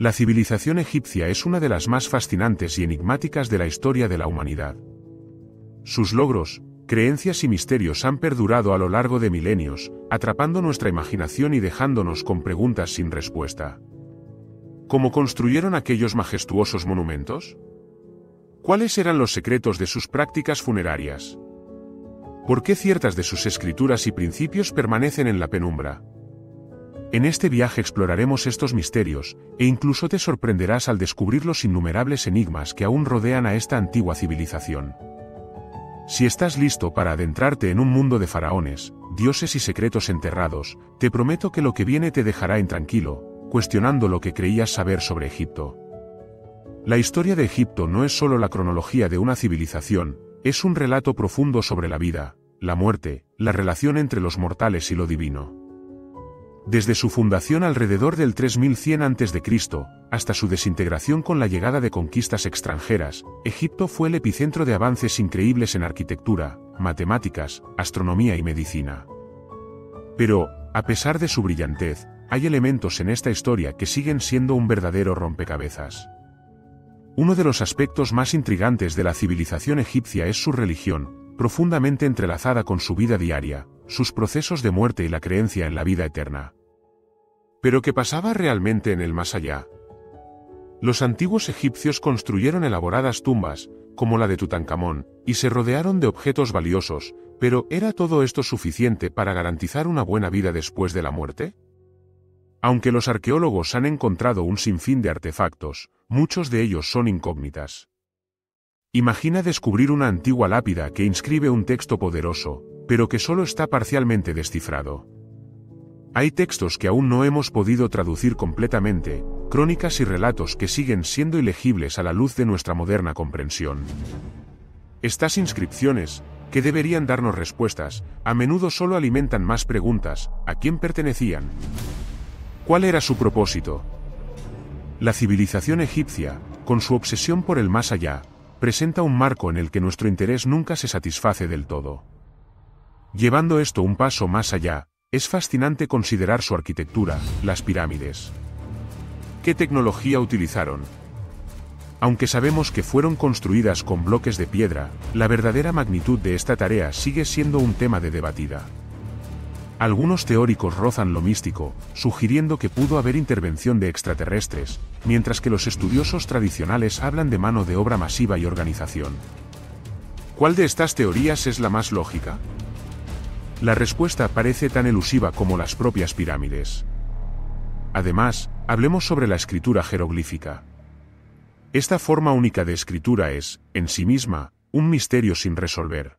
La civilización egipcia es una de las más fascinantes y enigmáticas de la historia de la humanidad. Sus logros, creencias y misterios han perdurado a lo largo de milenios, atrapando nuestra imaginación y dejándonos con preguntas sin respuesta. ¿Cómo construyeron aquellos majestuosos monumentos? ¿Cuáles eran los secretos de sus prácticas funerarias? ¿Por qué ciertas de sus escrituras y principios permanecen en la penumbra? En este viaje exploraremos estos misterios, e incluso te sorprenderás al descubrir los innumerables enigmas que aún rodean a esta antigua civilización. Si estás listo para adentrarte en un mundo de faraones, dioses y secretos enterrados, te prometo que lo que viene te dejará intranquilo, cuestionando lo que creías saber sobre Egipto. La historia de Egipto no es solo la cronología de una civilización, es un relato profundo sobre la vida, la muerte, la relación entre los mortales y lo divino. Desde su fundación alrededor del 3100 a.C., hasta su desintegración con la llegada de conquistas extranjeras, Egipto fue el epicentro de avances increíbles en arquitectura, matemáticas, astronomía y medicina. Pero, a pesar de su brillantez, hay elementos en esta historia que siguen siendo un verdadero rompecabezas. Uno de los aspectos más intrigantes de la civilización egipcia es su religión, profundamente entrelazada con su vida diaria, sus procesos de muerte y la creencia en la vida eterna. ¿Pero qué pasaba realmente en el más allá? Los antiguos egipcios construyeron elaboradas tumbas, como la de Tutankamón, y se rodearon de objetos valiosos, pero ¿era todo esto suficiente para garantizar una buena vida después de la muerte? Aunque los arqueólogos han encontrado un sinfín de artefactos, muchos de ellos son incógnitas. Imagina descubrir una antigua lápida que inscribe un texto poderoso, pero que solo está parcialmente descifrado. Hay textos que aún no hemos podido traducir completamente, crónicas y relatos que siguen siendo ilegibles a la luz de nuestra moderna comprensión. Estas inscripciones, que deberían darnos respuestas, a menudo solo alimentan más preguntas: ¿a quién pertenecían? ¿Cuál era su propósito? La civilización egipcia, con su obsesión por el más allá, presenta un marco en el que nuestro interés nunca se satisface del todo. Llevando esto un paso más allá, es fascinante considerar su arquitectura, las pirámides. ¿Qué tecnología utilizaron? Aunque sabemos que fueron construidas con bloques de piedra, la verdadera magnitud de esta tarea sigue siendo un tema de debatida. Algunos teóricos rozan lo místico, sugiriendo que pudo haber intervención de extraterrestres, mientras que los estudiosos tradicionales hablan de mano de obra masiva y organización. ¿Cuál de estas teorías es la más lógica? La respuesta parece tan elusiva como las propias pirámides. Además, hablemos sobre la escritura jeroglífica. Esta forma única de escritura es, en sí misma, un misterio sin resolver.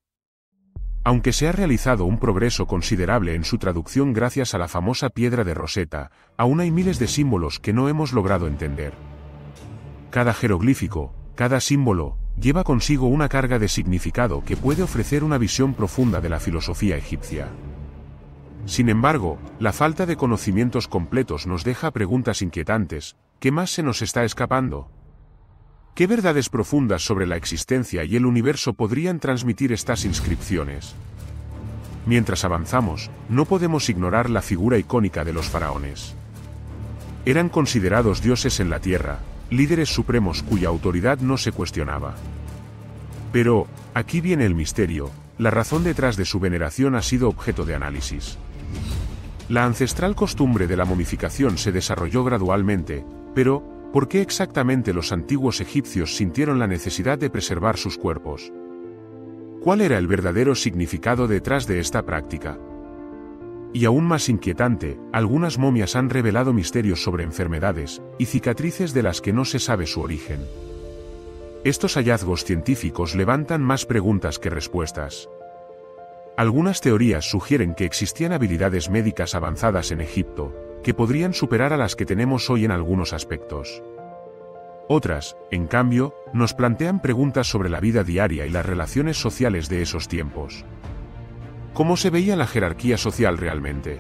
Aunque se ha realizado un progreso considerable en su traducción gracias a la famosa piedra de Rosetta, aún hay miles de símbolos que no hemos logrado entender. Cada jeroglífico, cada símbolo, lleva consigo una carga de significado que puede ofrecer una visión profunda de la filosofía egipcia. Sin embargo, la falta de conocimientos completos nos deja preguntas inquietantes: ¿qué más se nos está escapando? ¿Qué verdades profundas sobre la existencia y el universo podrían transmitir estas inscripciones? Mientras avanzamos, no podemos ignorar la figura icónica de los faraones. Eran considerados dioses en la tierra, líderes supremos cuya autoridad no se cuestionaba. Pero, aquí viene el misterio: la razón detrás de su veneración ha sido objeto de análisis. La ancestral costumbre de la momificación se desarrolló gradualmente, pero ¿por qué exactamente los antiguos egipcios sintieron la necesidad de preservar sus cuerpos? ¿Cuál era el verdadero significado detrás de esta práctica? Y aún más inquietante, algunas momias han revelado misterios sobre enfermedades y cicatrices de las que no se sabe su origen. Estos hallazgos científicos levantan más preguntas que respuestas. Algunas teorías sugieren que existían habilidades médicas avanzadas en Egipto, que podrían superar a las que tenemos hoy en algunos aspectos. Otras, en cambio, nos plantean preguntas sobre la vida diaria y las relaciones sociales de esos tiempos. ¿Cómo se veía la jerarquía social realmente?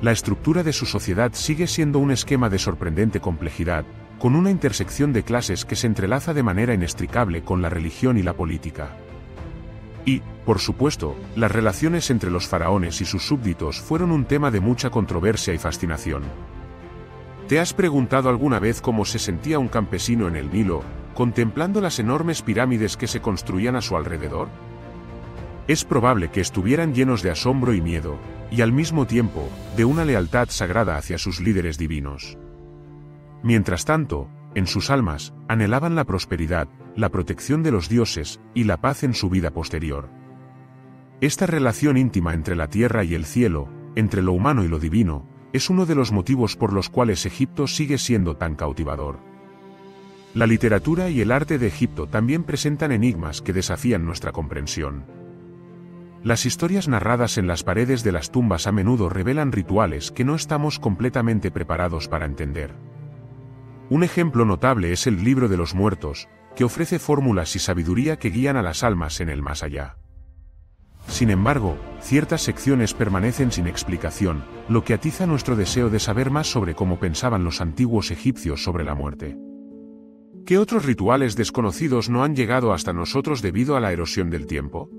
La estructura de su sociedad sigue siendo un esquema de sorprendente complejidad, con una intersección de clases que se entrelaza de manera inextricable con la religión y la política. Y, por supuesto, las relaciones entre los faraones y sus súbditos fueron un tema de mucha controversia y fascinación. ¿Te has preguntado alguna vez cómo se sentía un campesino en el Nilo, contemplando las enormes pirámides que se construían a su alrededor? Es probable que estuvieran llenos de asombro y miedo, y al mismo tiempo, de una lealtad sagrada hacia sus líderes divinos. Mientras tanto, en sus almas, anhelaban la prosperidad, la protección de los dioses, y la paz en su vida posterior. Esta relación íntima entre la tierra y el cielo, entre lo humano y lo divino, es uno de los motivos por los cuales Egipto sigue siendo tan cautivador. La literatura y el arte de Egipto también presentan enigmas que desafían nuestra comprensión. Las historias narradas en las paredes de las tumbas a menudo revelan rituales que no estamos completamente preparados para entender. Un ejemplo notable es el Libro de los Muertos, que ofrece fórmulas y sabiduría que guían a las almas en el más allá. Sin embargo, ciertas secciones permanecen sin explicación, lo que atiza nuestro deseo de saber más sobre cómo pensaban los antiguos egipcios sobre la muerte. ¿Qué otros rituales desconocidos no han llegado hasta nosotros debido a la erosión del tiempo?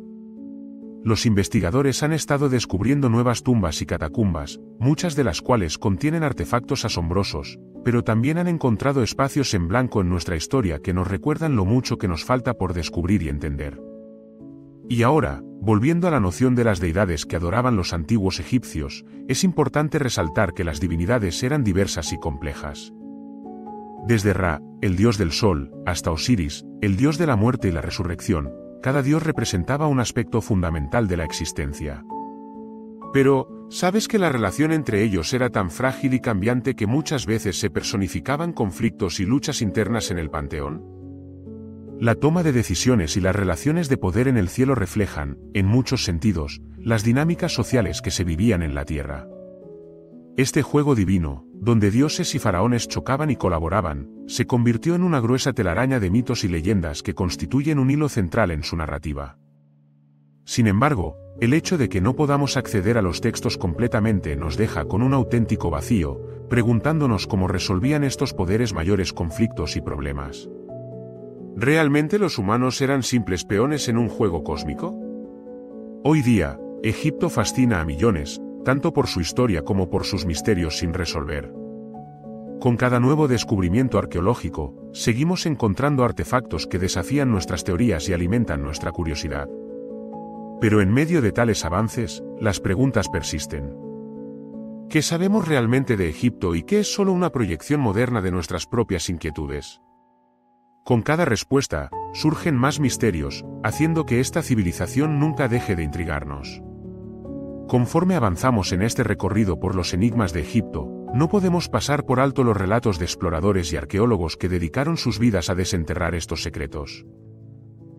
Los investigadores han estado descubriendo nuevas tumbas y catacumbas, muchas de las cuales contienen artefactos asombrosos, pero también han encontrado espacios en blanco en nuestra historia que nos recuerdan lo mucho que nos falta por descubrir y entender. Y ahora, volviendo a la noción de las deidades que adoraban los antiguos egipcios, es importante resaltar que las divinidades eran diversas y complejas. Desde Ra, el dios del sol, hasta Osiris, el dios de la muerte y la resurrección, cada dios representaba un aspecto fundamental de la existencia. Pero, ¿sabes que la relación entre ellos era tan frágil y cambiante que muchas veces se personificaban conflictos y luchas internas en el panteón? La toma de decisiones y las relaciones de poder en el cielo reflejan, en muchos sentidos, las dinámicas sociales que se vivían en la tierra. Este juego divino, donde dioses y faraones chocaban y colaboraban, se convirtió en una gruesa telaraña de mitos y leyendas que constituyen un hilo central en su narrativa. Sin embargo, el hecho de que no podamos acceder a los textos completamente nos deja con un auténtico vacío, preguntándonos cómo resolvían estos poderes mayores conflictos y problemas. ¿Realmente los humanos eran simples peones en un juego cósmico? Hoy día, Egipto fascina a millones, tanto por su historia como por sus misterios sin resolver. Con cada nuevo descubrimiento arqueológico, seguimos encontrando artefactos que desafían nuestras teorías y alimentan nuestra curiosidad. Pero en medio de tales avances, las preguntas persisten. ¿Qué sabemos realmente de Egipto y qué es solo una proyección moderna de nuestras propias inquietudes? Con cada respuesta, surgen más misterios, haciendo que esta civilización nunca deje de intrigarnos. Conforme avanzamos en este recorrido por los enigmas de Egipto, no podemos pasar por alto los relatos de exploradores y arqueólogos que dedicaron sus vidas a desenterrar estos secretos.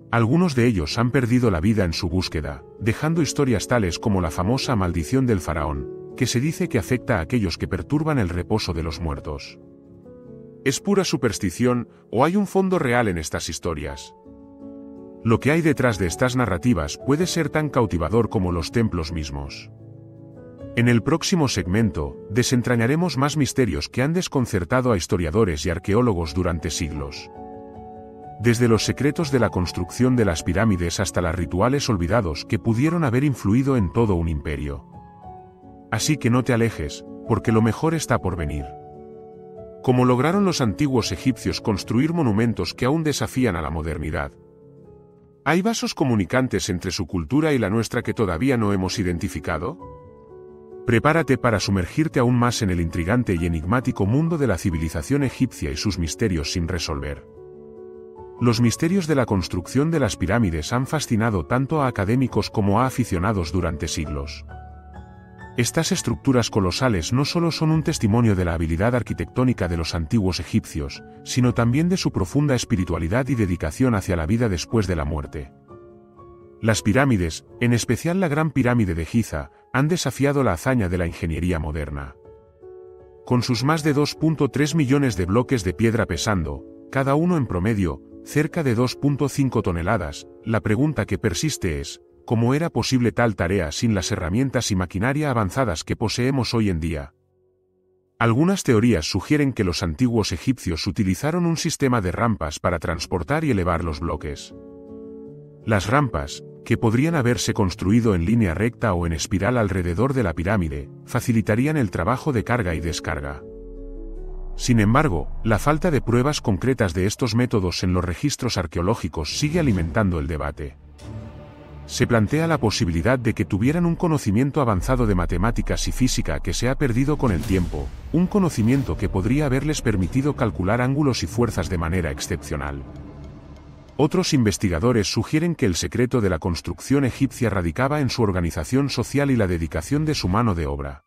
Algunos de ellos han perdido la vida en su búsqueda, dejando historias tales como la famosa maldición del faraón, que se dice que afecta a aquellos que perturban el reposo de los muertos. ¿Es pura superstición, o hay un fondo real en estas historias? Lo que hay detrás de estas narrativas puede ser tan cautivador como los templos mismos. En el próximo segmento, desentrañaremos más misterios que han desconcertado a historiadores y arqueólogos durante siglos. Desde los secretos de la construcción de las pirámides hasta los rituales olvidados que pudieron haber influido en todo un imperio. Así que no te alejes, porque lo mejor está por venir. ¿Cómo lograron los antiguos egipcios construir monumentos que aún desafían a la modernidad? ¿Hay vasos comunicantes entre su cultura y la nuestra que todavía no hemos identificado? Prepárate para sumergirte aún más en el intrigante y enigmático mundo de la civilización egipcia y sus misterios sin resolver. Los misterios de la construcción de las pirámides han fascinado tanto a académicos como a aficionados durante siglos. Estas estructuras colosales no solo son un testimonio de la habilidad arquitectónica de los antiguos egipcios, sino también de su profunda espiritualidad y dedicación hacia la vida después de la muerte. Las pirámides, en especial la Gran Pirámide de Giza, han desafiado la hazaña de la ingeniería moderna. Con sus más de 2.3 millones de bloques de piedra pesando, cada uno en promedio, cerca de 2.5 toneladas, la pregunta que persiste es, ¿cómo era posible tal tarea sin las herramientas y maquinaria avanzadas que poseemos hoy en día? Algunas teorías sugieren que los antiguos egipcios utilizaron un sistema de rampas para transportar y elevar los bloques. Las rampas, que podrían haberse construido en línea recta o en espiral alrededor de la pirámide, facilitarían el trabajo de carga y descarga. Sin embargo, la falta de pruebas concretas de estos métodos en los registros arqueológicos sigue alimentando el debate. Se plantea la posibilidad de que tuvieran un conocimiento avanzado de matemáticas y física que se ha perdido con el tiempo, un conocimiento que podría haberles permitido calcular ángulos y fuerzas de manera excepcional. Otros investigadores sugieren que el secreto de la construcción egipcia radicaba en su organización social y la dedicación de su mano de obra.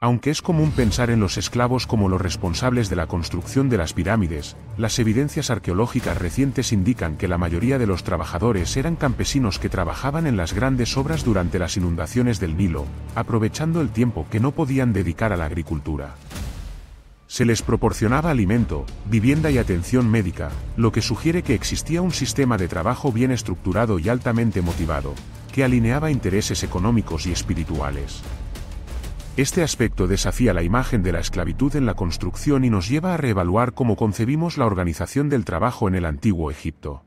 Aunque es común pensar en los esclavos como los responsables de la construcción de las pirámides, las evidencias arqueológicas recientes indican que la mayoría de los trabajadores eran campesinos que trabajaban en las grandes obras durante las inundaciones del Nilo, aprovechando el tiempo que no podían dedicar a la agricultura. Se les proporcionaba alimento, vivienda y atención médica, lo que sugiere que existía un sistema de trabajo bien estructurado y altamente motivado, que alineaba intereses económicos y espirituales. Este aspecto desafía la imagen de la esclavitud en la construcción y nos lleva a reevaluar cómo concebimos la organización del trabajo en el antiguo Egipto.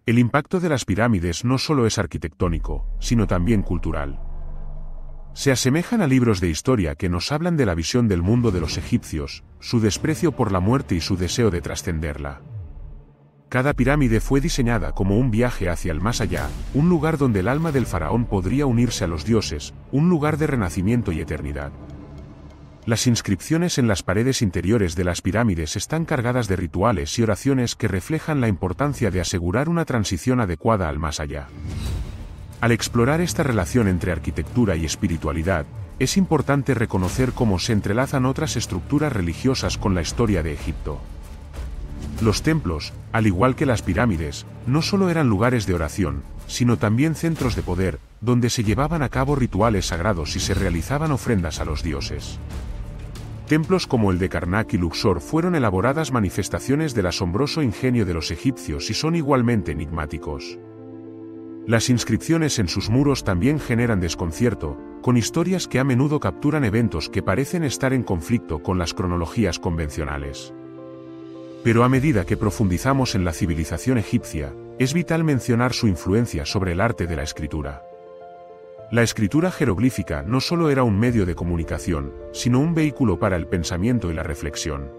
El impacto de las pirámides no solo es arquitectónico, sino también cultural. Se asemejan a libros de historia que nos hablan de la visión del mundo de los egipcios, su desprecio por la muerte y su deseo de trascenderla. Cada pirámide fue diseñada como un viaje hacia el más allá, un lugar donde el alma del faraón podría unirse a los dioses, un lugar de renacimiento y eternidad. Las inscripciones en las paredes interiores de las pirámides están cargadas de rituales y oraciones que reflejan la importancia de asegurar una transición adecuada al más allá. Al explorar esta relación entre arquitectura y espiritualidad, es importante reconocer cómo se entrelazan otras estructuras religiosas con la historia de Egipto. Los templos, al igual que las pirámides, no solo eran lugares de oración, sino también centros de poder, donde se llevaban a cabo rituales sagrados y se realizaban ofrendas a los dioses. Templos como el de Karnak y Luxor fueron elaboradas manifestaciones del asombroso ingenio de los egipcios y son igualmente enigmáticos. Las inscripciones en sus muros también generan desconcierto, con historias que a menudo capturan eventos que parecen estar en conflicto con las cronologías convencionales. Pero a medida que profundizamos en la civilización egipcia, es vital mencionar su influencia sobre el arte de la escritura. La escritura jeroglífica no solo era un medio de comunicación, sino un vehículo para el pensamiento y la reflexión.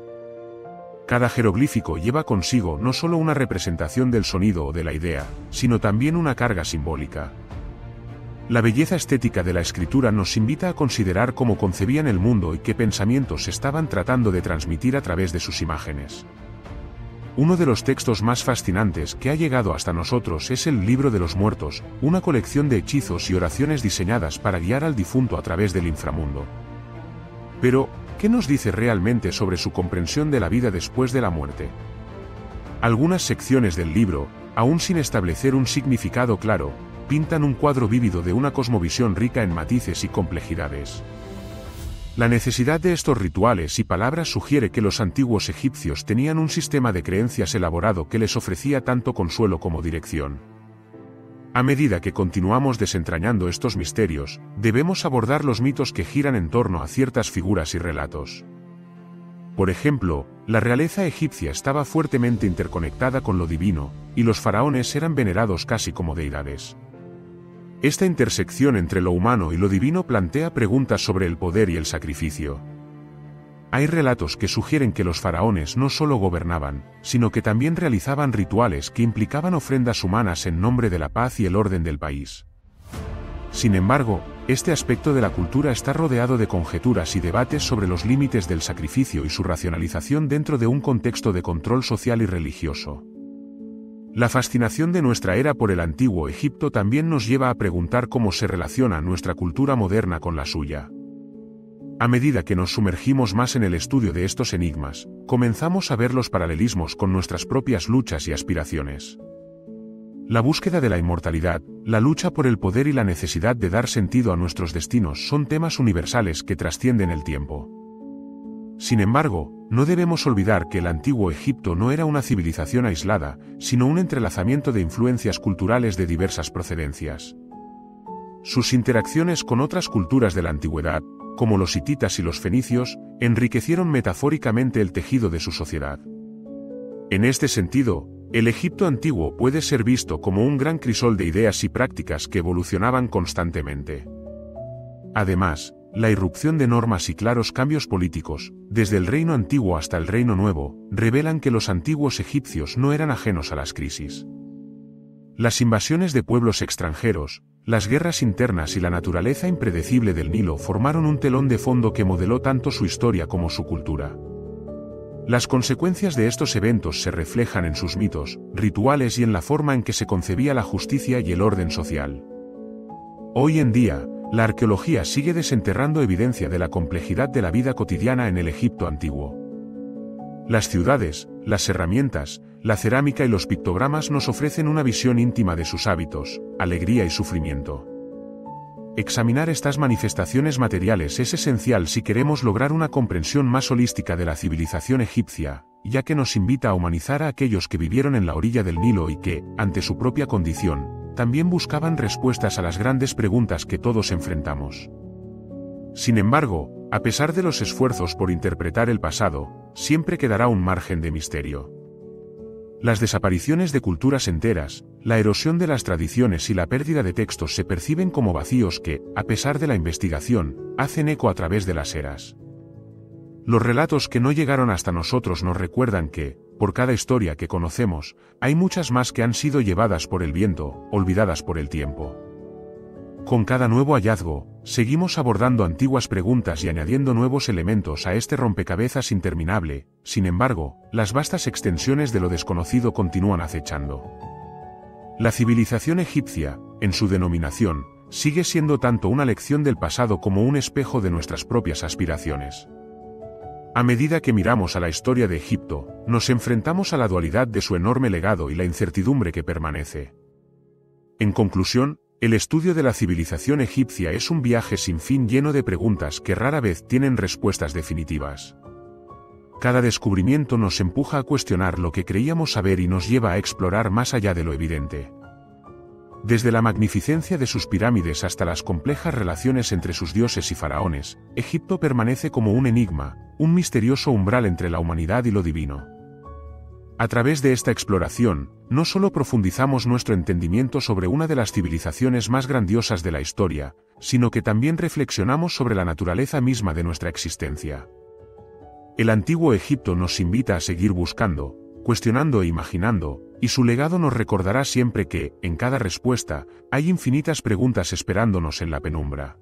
Cada jeroglífico lleva consigo no solo una representación del sonido o de la idea, sino también una carga simbólica. La belleza estética de la escritura nos invita a considerar cómo concebían el mundo y qué pensamientos estaban tratando de transmitir a través de sus imágenes. Uno de los textos más fascinantes que ha llegado hasta nosotros es el Libro de los Muertos, una colección de hechizos y oraciones diseñadas para guiar al difunto a través del inframundo. Pero, ¿qué nos dice realmente sobre su comprensión de la vida después de la muerte? Algunas secciones del libro, aún sin establecer un significado claro, pintan un cuadro vívido de una cosmovisión rica en matices y complejidades. La necesidad de estos rituales y palabras sugiere que los antiguos egipcios tenían un sistema de creencias elaborado que les ofrecía tanto consuelo como dirección. A medida que continuamos desentrañando estos misterios, debemos abordar los mitos que giran en torno a ciertas figuras y relatos. Por ejemplo, la realeza egipcia estaba fuertemente interconectada con lo divino, y los faraones eran venerados casi como deidades. Esta intersección entre lo humano y lo divino plantea preguntas sobre el poder y el sacrificio. Hay relatos que sugieren que los faraones no solo gobernaban, sino que también realizaban rituales que implicaban ofrendas humanas en nombre de la paz y el orden del país. Sin embargo, este aspecto de la cultura está rodeado de conjeturas y debates sobre los límites del sacrificio y su racionalización dentro de un contexto de control social y religioso. La fascinación de nuestra era por el antiguo Egipto también nos lleva a preguntar cómo se relaciona nuestra cultura moderna con la suya. A medida que nos sumergimos más en el estudio de estos enigmas, comenzamos a ver los paralelismos con nuestras propias luchas y aspiraciones. La búsqueda de la inmortalidad, la lucha por el poder y la necesidad de dar sentido a nuestros destinos son temas universales que trascienden el tiempo. Sin embargo, no debemos olvidar que el antiguo Egipto no era una civilización aislada, sino un entrelazamiento de influencias culturales de diversas procedencias. Sus interacciones con otras culturas de la antigüedad, como los hititas y los fenicios, enriquecieron metafóricamente el tejido de su sociedad. En este sentido, el Egipto antiguo puede ser visto como un gran crisol de ideas y prácticas que evolucionaban constantemente. Además, la irrupción de normas y claros cambios políticos, desde el reino antiguo hasta el reino nuevo, revelan que los antiguos egipcios no eran ajenos a las crisis. Las invasiones de pueblos extranjeros, las guerras internas y la naturaleza impredecible del Nilo formaron un telón de fondo que modeló tanto su historia como su cultura. Las consecuencias de estos eventos se reflejan en sus mitos, rituales y en la forma en que se concebía la justicia y el orden social. Hoy en día, la arqueología sigue desenterrando evidencia de la complejidad de la vida cotidiana en el Egipto antiguo. Las ciudades, las herramientas, la cerámica y los pictogramas nos ofrecen una visión íntima de sus hábitos, alegría y sufrimiento. Examinar estas manifestaciones materiales es esencial si queremos lograr una comprensión más holística de la civilización egipcia, ya que nos invita a humanizar a aquellos que vivieron en la orilla del Nilo y que, ante su propia condición, también buscaban respuestas a las grandes preguntas que todos enfrentamos. Sin embargo, a pesar de los esfuerzos por interpretar el pasado, siempre quedará un margen de misterio. Las desapariciones de culturas enteras, la erosión de las tradiciones y la pérdida de textos se perciben como vacíos que, a pesar de la investigación, hacen eco a través de las eras. Los relatos que no llegaron hasta nosotros nos recuerdan que, por cada historia que conocemos, hay muchas más que han sido llevadas por el viento, olvidadas por el tiempo. Con cada nuevo hallazgo, seguimos abordando antiguas preguntas y añadiendo nuevos elementos a este rompecabezas interminable. Sin embargo, las vastas extensiones de lo desconocido continúan acechando. La civilización egipcia, en su denominación, sigue siendo tanto una lección del pasado como un espejo de nuestras propias aspiraciones. A medida que miramos a la historia de Egipto, nos enfrentamos a la dualidad de su enorme legado y la incertidumbre que permanece. En conclusión, el estudio de la civilización egipcia es un viaje sin fin lleno de preguntas que rara vez tienen respuestas definitivas. Cada descubrimiento nos empuja a cuestionar lo que creíamos saber y nos lleva a explorar más allá de lo evidente. Desde la magnificencia de sus pirámides hasta las complejas relaciones entre sus dioses y faraones, Egipto permanece como un enigma, un misterioso umbral entre la humanidad y lo divino. A través de esta exploración, no solo profundizamos nuestro entendimiento sobre una de las civilizaciones más grandiosas de la historia, sino que también reflexionamos sobre la naturaleza misma de nuestra existencia. El antiguo Egipto nos invita a seguir buscando, cuestionando e imaginando, y su legado nos recordará siempre que, en cada respuesta, hay infinitas preguntas esperándonos en la penumbra.